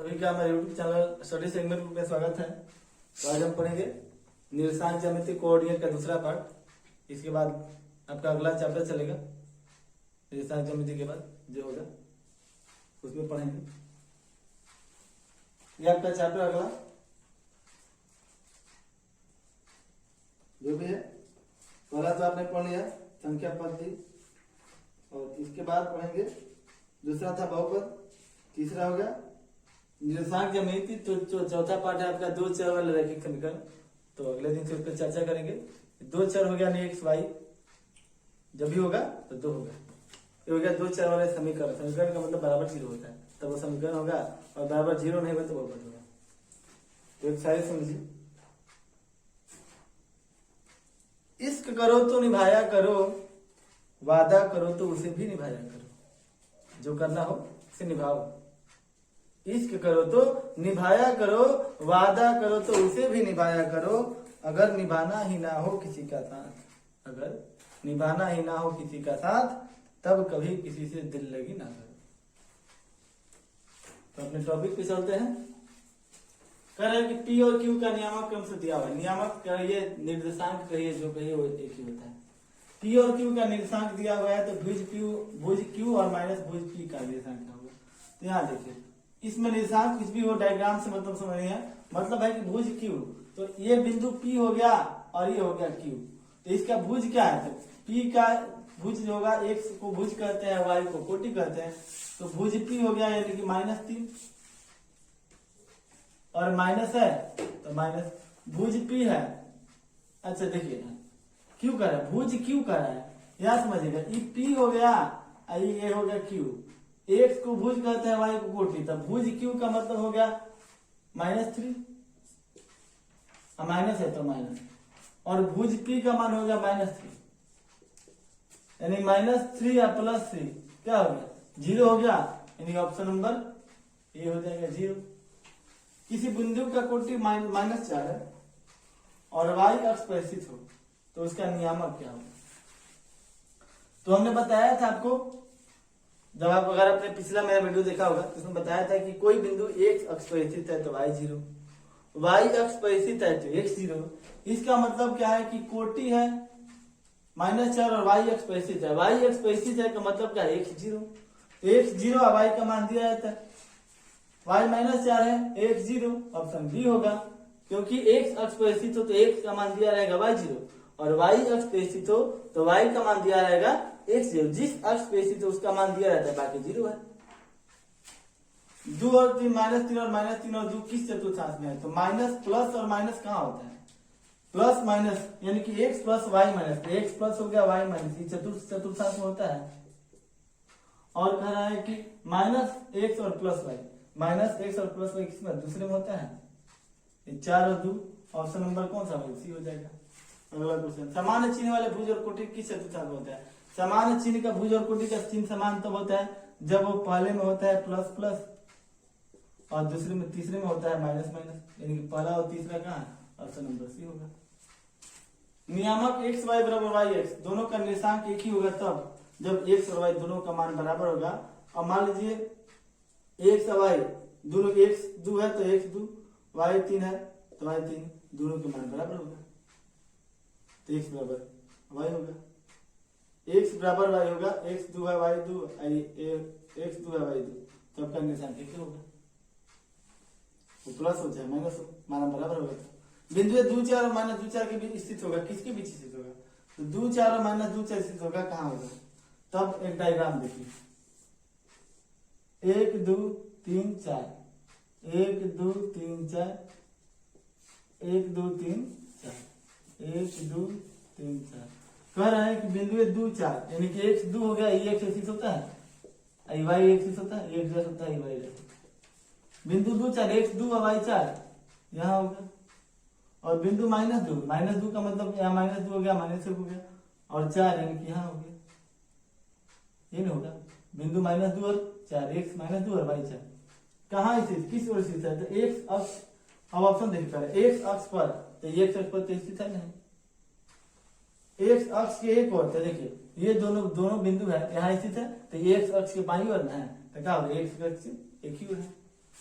सभी का हमारे YouTube चैनल स्टडी सेगमेंट में स्वागत है। तो आज हम पढ़ेंगे निर्देशांक ज्यामिति कोऑर्डिनेट का दूसरा पार्ट। इसके बाद आपका अगला चैप्टर चलेगा निर्देशांक ज्यामिति के बाद जो होगा उसमें पढ़ेंगे। ये आपका चैप्टर अगला जो भी है पहला तो आपने पढ़ लिया संख्या पद्धति, और इसके बाद पढ़ेंगे दूसरा था बहुपद, तीसरा हो गया निर्देशांक ज्यामिति। तो चौथा पार्ट है आपका दो चर वाले रैखिक समीकरण। तो अगले दिन से उस पर चर्चा करेंगे। दो चर हो गया नहीं एक्स वाई, जब भी होगा तो दो होगा। ये हो गया दो चर वाले समीकरण। समीकरण का मतलब बराबर जीरो होता है तब वो समीकरण होगा, और बराबर जीरो नहीं होगा तो बहुपद होगा। तो एक सारी समझिए, इश्क करो तो निभाया करो, वादा करो तो उसे भी निभाया करो। जो करना हो उसे निभाओ। इश्क करो तो निभाया करो, वादा करो तो उसे भी निभाया करो। अगर निभाना ही ना हो किसी का साथ, अगर निभाना ही ना हो किसी का साथ, तब कभी किसी से दिल लगी ना करो। तो अपने टॉपिक पे चलते हैं। कह रहे हैं कि पी और क्यू का नियामक क्रम से दिया हुआ है। नियामक कहिए, निर्देशांक कहिए, जो कहिए वो एक ही होता है। पी और क्यू का निर्देशांक दिया हुआ है तो भुज क्यू और माइनस भुज पी का निर्देशांक होगा। तो यहाँ देखिए, इसमें निर्देशांक कुछ भी हो, डायग्राम से मतलब समझ रहे हैं। मतलब है कि भुज क्यू, तो ये बिंदु पी हो गया और ये हो गया क्यू। तो इसका भुज क्या है? तो पी का भुज जो होगा, एक्स को भुज कहते हैं, वाई को कोटि कहते हैं। तो भुज पी हो गया यानी कि -3, और माइनस है तो माइनस भुज पी है। अच्छा देखिए, क्यू कर रहा है, भुज क्यू कर रहा है, यह समझिएगा। ये पी हो गया, ये हो गया क्यू। एक्स को भुज कहते हैं, वाई को कोटि। तब भुज क्यू का मतलब हो गया -3, माइनस है तो माइनस, और भुज पी का मान हो गया -3, यानी -3 या +3 क्या हो गया? 0 हो गया। यानी ऑप्शन नंबर ए हो जाएगा 0। किसी बिंदु का कोटि -4 है और वाई अक्ष पर स्थित हो तो उसका नियामक क्या होगा? तो हमने बताया था आपको, जब आप अगर आपने पिछला मेरा वीडियो देखा होगा तो उसमें बताया था कि कोई बिंदु एक्स अक्ष पर स्थित है तो वाई 0, वाई अक्ष पर स्थित है तो एक्स 0। इसका मतलब क्या है कि कोटि है -4 और वाई अक्ष पर स्थित है। वाई अक्ष पर स्थित है का मतलब क्या है? एक्स 0। तो एक्स 0 और वाई का मान दिया जाता है। वाई -4 है, एक्स 0, ऑप्शन बी होगा। क्योंकि एक्स अक्ष पर स्थित हो तो एक्स का मान दिया रहेगा वाई 0, और वाई अक्ष पर स्थित हो तो वाई का मान दिया रहेगा एक्स 0। जिस अक्ष पे स्थित है उसका मान दिया रहता है, बाकी 0 है। 2 और 3 -3 और -3 और 2 किस चतुर्थांश में है? तो माइनस प्लस और माइनस कहाँ होता है? प्लस माइनस, यानी कि X plus Y minus, X plus हो गया वाई माइनस, ये चतुर्थांश में होता है। और कह रहा है कि -x और +y, -x और +y किसमें? दूसरे में होता है। 4 और 2, ऑप्शन नंबर कौन सा होगा? सी हो जाएगा। अगला क्वेश्चन, समान चिन्ह वाले भुज और कोटि किस चतुर्थांश में होता है? समान चिन्ह का भुज और कोटि का चिन्ह समान तब होता है जब वो पहले में होता है प्लस प्लस और दूसरे में तीसरे में होता है माइनस माइनस, यानी कि पहला और तीसरा कहाँ है? ऑप्शन नंबर सी होगा। नियामक एक्स वाई बराबर वाई एक्स, दोनों का निर्देशांक एक ही होगा तब जब एक्स और वाई दोनों का मान बराबर होगा। और मान लीजिए एक्स और वाई दोनों, एक्स 2 है तो एक्स 2, वाई 3 है तो वाई 3, दोनों के मान बराबर होगा तो एक्स बराबर वाई होगा। एक्स बराबर वाई होगा, एक्स 2 है वाई 2, एक्स 2 है वाई 2, तो आपका निर्देशांक एक होगा। तो प्लस हो चाहे माइनस हो, माना बराबर होगा। बिंदु 2 4 और -2 4 के बीच स्थित होगा। किसके बीच स्थित होगा? तो 2 4 और -2 4 स्थित होगा, कहाँ होगा? तब एक डायग्राम देखिए, 1 2 3 4, 1 2 3 4, 1 2 3 4, 1 2 3 4। कह रहा है कि बिंदु 2 4, यानी कि एक्स 2 हो गया, ये एक्स स्थित होता है, वाई एक्स होता है, एक्स डैश होता है, वाई डैश। बिंदु 2 4, एक्स 2 और वाई 4 यहाँ होगा। और बिंदु -2 का मतलब यहाँ -2 हो गया, -1 हो गया, और 4 यानी कि यहाँ हो गया। ये नहीं होगा, बिंदु -2 और 4, एक्स -2 और वाई 4 कहाँ स्थित, किस ओर स्थित है? तो एक्स अक्ष, अब ऑप्शन देखिए पहले, एक्स अक्ष पर, तो एक्स अक्ष पर तो स्थित है नहीं, एक्स अक्ष के एक ओर। तो देखिए ये दोनों बिंदु है यहाँ स्थित है, तो ये एक्स अक्ष के बाईं ओर है, तो क्या होगा? एक्स अक्ष एक ही ओर है।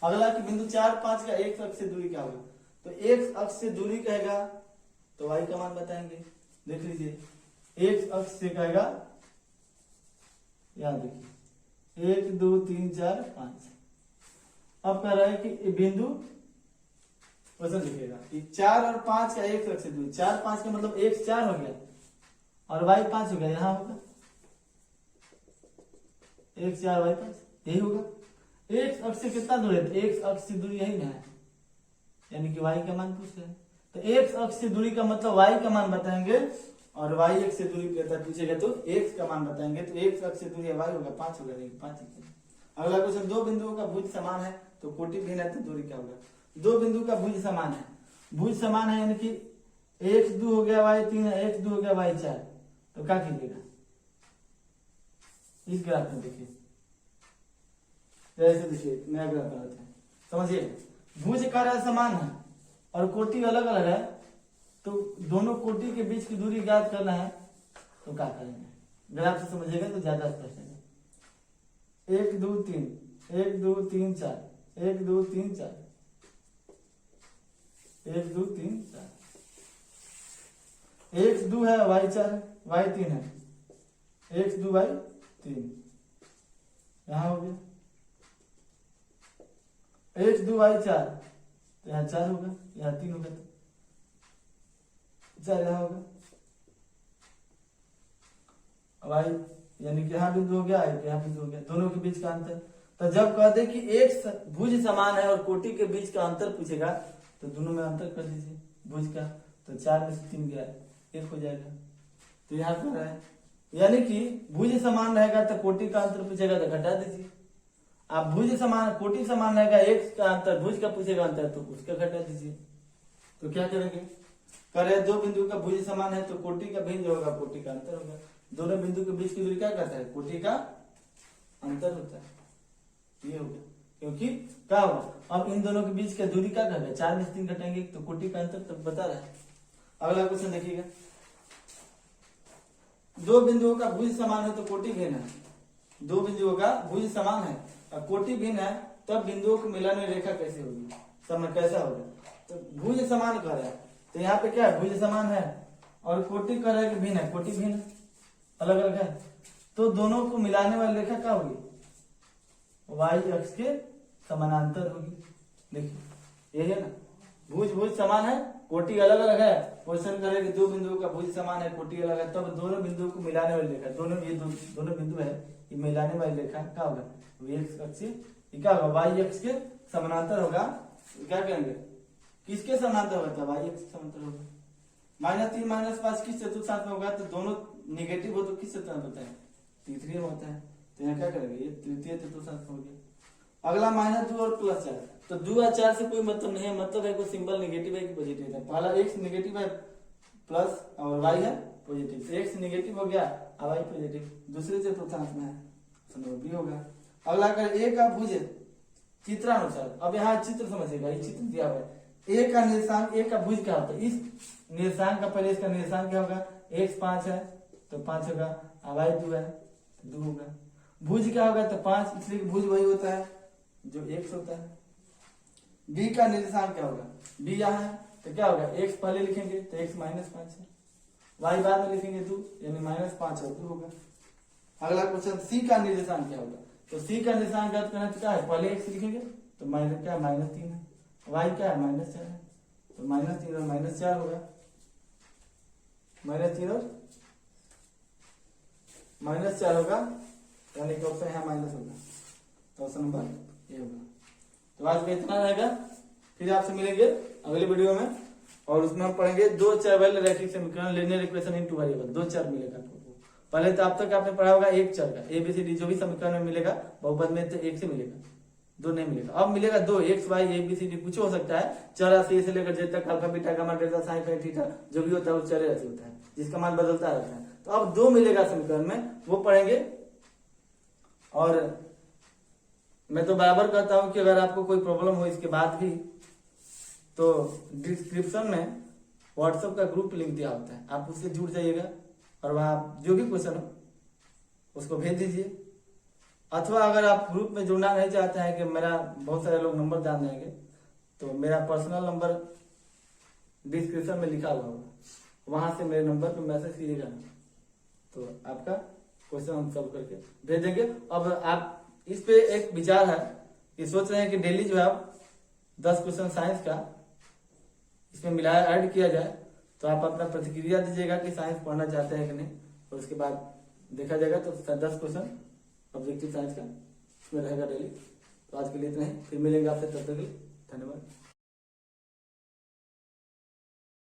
अगला कि बिंदु 4, 5 का एक्स अक्ष से दूरी क्या होगा, तो एक्स अक्ष से दूरी कहेगा तो y का मान बताएंगे। देख लीजिए एक्स अक्ष से कहेगा, यहाँ देखिए 1 2 3 4 5। अब कह रहा है कि बिंदु क्वेश्चन लिखेगा कि 4 और 5 का एक्स अक्ष से दूरी, 4 5 का मतलब एक्स 4 हो गया और y 5 हो गया, यहाँ होगा एक्स 4 y 5, यही होगा। एक्स अक्ष से कितना दूर है, तो एक्स अक्ष से दूरी यही ना है, यानी कि y का मान पूछ रहे हैं, तो एक्स अक्ष से दूरी का मतलब y का मान बताएंगे और y अक्ष से दूरी पूछेगा तो x का मान बताएंगे, तो एक्स अक्ष से दूरी y होगा 5 होगा, नहीं 5। अगला क्वेश्चन, दो बिंदुओं का भुज समान है तो कोटि भिन्न है तो दूरी क्या होगा। दो बिंदु का भुज समान है, भुज समान है यानी कि x 2 हो गया y 3 है, x 2 हो गया y 4, तो क्या कीजिएगा इस ग्राफ में देखिए, जैसे देखिए नया ग्राफ बनाते हैं, समझिए भुज कार्य समान है और कोटि अलग अलग है, तो दोनों कोटि के बीच की दूरी ज्ञात करना है, तो क्या करेंगे, ग्राफ से समझिएगा तो ज्यादा स्पष्ट है। 1 2 3 1 2 3 4 1 2 3 4 1 2 3 4, x 2 है y 4 y 3 है, x 2 y 3, यहाँ हो गया x 2 y 4, तो यहाँ 4 होगा, यहाँ 3 होगा, तो 4 यहाँ होगा, y यानी कि यहाँ बिंदु हो गया, यहाँ बिंदु हो गया, दोनों के बीच का अंतर। तो जब कह दे कि एक भुज समान है और कोटि के बीच का अंतर पूछेगा तो दोनों में अंतर कर दीजिए भुज का, तो 4 में से 3 गया 1 हो जाएगा, तो यहाँ पर है यानी कि भुज समान रहेगा तो कोटि का अंतर पूछेगा तो घटा दीजिए, आप भुज समान कोटि समान रहेगा एक का अंतर भुज का पूछेगा अंतर तो उसका घटा दीजिए। तो क्या करेंगे, करे दो बिंदु का भुज समान है तो कोटि का भिन्न होगा, कोटि का अंतर होगा, दोनों बिंदु के बीच की दूरी क्या कहता है, कोटि का अंतर होता है, ये हो गया, क्योंकि क्या होगा अब इन दोनों के बीच का दूरी क्या कहता है, 4 में से 3 घटाएंगे तो कोटि का अंतर तब बता रहा है। अगला क्वेश्चन देखिएगा, दो बिंदुओं का भुज समान है तो कोटि भिन्न है, दो बिंदुओं का भुज समान है और कोटि भिन्न है, तब बिंदुओं को मिलाने में रेखा कैसे होगी, समय कैसा होगा, तो भुज समान कर रहा है तो यहाँ पे क्या है भुज समान है और कोटि कर रहा है कि भिन्न है, कोटि भिन्न अलग अलग है, तो दोनों को मिलाने वाली रेखा क्या होगी, y अक्ष के समानांतर होगी। देखिए यही है ना, भुज भुज समान है कोटि अलग अलग है, क्वेश्चन करे कि दो बिंदुओं का भुज समान है कोटि अलग है, तब दोनों बिंदुओं को मिलाने वाली रेखा, दोनों ये दोनों बिंदु है ये मिलाने वाली रेखा क्या होगा, x अक्ष क्या होगा y अक्ष के समानांतर होगा, क्या करेंगे किसके समानांतर होगा, तब y अक्ष के समानांतर होगा। -3 -5 किस चतुर्थांश में होगा, तो दोनों निगेटिव हो तो किस चतुर्थांश होता है, तीसरे में होता है, तो यहाँ क्या करेंगे ये तृतीय चतुर्थांश हो गया। अगला -2 और +4, तो 2 और 4 से कोई मतलब नहीं है, मतलब है कोई सिंबल नेगेटिव है कि पॉजिटिव है, पहला x नेगेटिव है प्लस और y है पॉजिटिव, तो x नेगेटिव हो गया और y पॉजिटिव, दूसरे चतुर्थांश में है तो भी होगा। अगला अगर a का भुज चित्रानुसार, अब यहाँ चित्र समझिएगा, ये चित्र दिया हुआ है, a का निर्देशांक a का भुज क्या होता है, इस निर्देशांक का पहले इसका निर्देशांक क्या होगा, x 5 है तो 5 होगा, y 2 है तो 2 होगा, भुज क्या होगा तो 5, इसलिए भुज वही होता है जो x होता है। b का निर्देशांक क्या होगा, b यहाँ है तो क्या होगा, x पहले लिखेंगे तो x -5 है, y बाद में लिखेंगे 2 यानी -5 और 2 होगा। अगला क्वेश्चन, c का निर्देशांक क्या होगा, तो c का निर्देशांक ज्ञात करना तो क्या है, पहले x लिखेंगे तो माइनस क्या -3 है, y क्या है -4 है, तो -3 और -4 होगा, -3 और -4 होगा, यानी कि ऑप्शन यहाँ माइनस होगा, तो ऑप्शन नंबर ये होगा। तो आज का इतना रहेगा, फिर आपसे मिलेंगे अगले वीडियो में और उसमें हम पढ़ेंगे 2 चर रैखिक समीकरण लिनियर इक्वेशन इन 2 वेरिएबल, 2 चर मिलेगा आपको। पहले तो अब तक आपने पढ़ा होगा 1 चर का, ABCD जो भी समीकरण में मिलेगा बहुपद में तो 1 से मिलेगा, 2 नहीं मिलेगा, अब मिलेगा 2 x y ABCD कुछ हो सकता है, चर राशि से लेकर जेड तक, alpha beta gamma delta sine phi theta जो भी होता है वो चर राशि होता है जिसका मान बदलता रहता है, तो अब 2 मिलेगा समीकरण में, वो पढ़ेंगे। और मैं तो बराबर कहता हूं कि अगर आपको कोई प्रॉब्लम हो इसके बाद भी, तो डिस्क्रिप्शन में व्हाट्सएप का ग्रुप लिंक दिया होता है, आप उससे जुड़ जाइएगा और वहां जो भी क्वेश्चन हो उसको भेज दीजिए। अथवा अगर आप ग्रुप में जुड़ना नहीं चाहते हैं कि मेरा बहुत सारे लोग नंबर जान जाएंगे, तो मेरा पर्सनल नंबर डिस्क्रिप्शन में लिखा हुआ होगा, वहां से मेरे नंबर पे मैसेज कीजिएगा, तो आपका क्वेश्चन हम सॉल्व करके भेज देंगे। अब आप इस पे एक विचार है कि सोच रहे हैं कि डेली जो है आप 10 क्वेश्चन साइंस का इसमें मिलाया ऐड किया जाए, तो आप अपना प्रतिक्रिया दीजिएगा कि साइंस पढ़ना चाहते हैं कि नहीं, और उसके बाद देखा जाएगा। तो 10 क्वेश्चन ऑब्जेक्टिव साइंस का इसमें रहेगा डेली। तो आज के लिए इतना ही, फिर मिलेंगे आपसे, तब तक के लिए धन्यवाद।